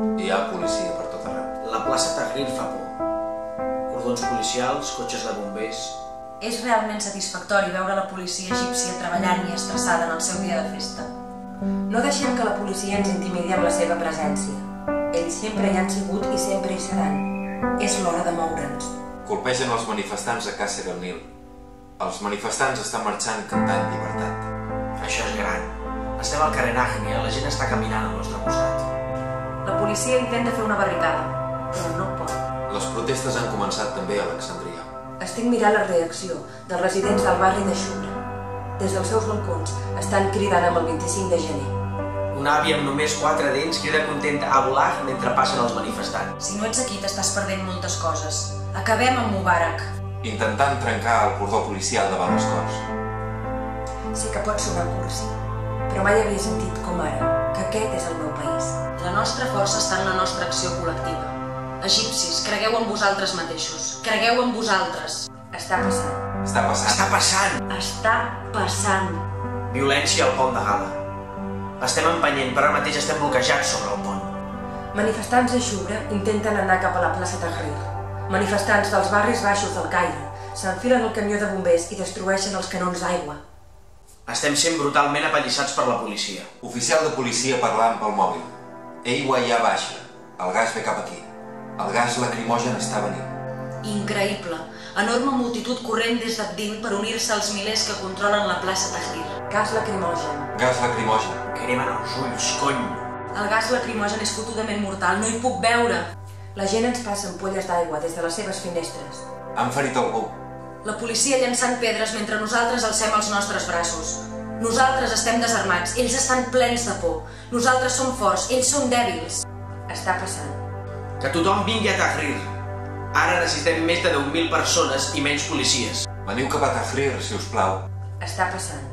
Hi ha policia per tot arreu. La plaça Tahrir fa por. Cordons policials, cotxes de bombers... És realment satisfactori veure la policia egípcia treballant i estressada en el seu dia de festa. No deixem que la policia ens intimidi amb la seva presència. Ells sempre hi han sigut i sempre hi seran. És l'hora de moure'ns. Colpegen els manifestants a Qasr el-Nil. Els manifestants estan marxant cantant llibertat. Això és gran. Estem al carrer Nahmia, la gent està caminant al nostre costat. La policia intenta fer una barricada, però no pot. Les protestes han començat també a Alexandria. Estic mirant la reacció dels residents del barri de Shura. Des dels seus balcons estan cridant amb el 25 de gener. Una àvia amb només 4 dents crida contenta a Abullah mentre passen els manifestants. Si no ets aquí t'estàs perdent moltes coses. Acabem amb Mubarak. Intentant trencar el cordó policial davant els cors. Sé que pot sonar cursi, però mai havia sentit com ara que aquest és el meu país. La nostra força està en la nostra acció col·lectiva. Egipcis, cregueu en vosaltres mateixos. Cregueu en vosaltres. Està passant. Està passant. Està passant! Està passant. Violència al pont de Gala. Estem empenyent, però ara mateix estem bloquejats sobre el pont. Manifestants de Shura intenten anar cap a la plaça Tahrir. Manifestants dels barris baixos del Caire s'enfilen al camió de bombers i destrueixen els canons d'aigua. Estem sent brutalment apallissats per la policia. Oficial de policia parlant pel mòbil. Aigua ja baixa. El gas ve cap aquí. El gas lacrimogen està venint. Increïble. Enorme multitud corrent des d'Abdin per unir-se als milers que controlen la plaça Tahrir. Gas lacrimogen. Gas lacrimogen. Cremen els ulls, cony! El gas lacrimogen és fotudament mortal, no hi puc veure. La gent ens passa ampolles d'aigua des de les seves finestres. Han ferit algú. La policia llançant pedres mentre nosaltres alcem els nostres braços. Nosaltres estem desarmats, ells estan plens de por. Nosaltres som forts, ells són dèbils. Està passant. Que tothom vingui a Tahrir. Ara necessitem més de 10.000 persones i menys policies. Veniu cap a Tahrir, si us plau. Està passant.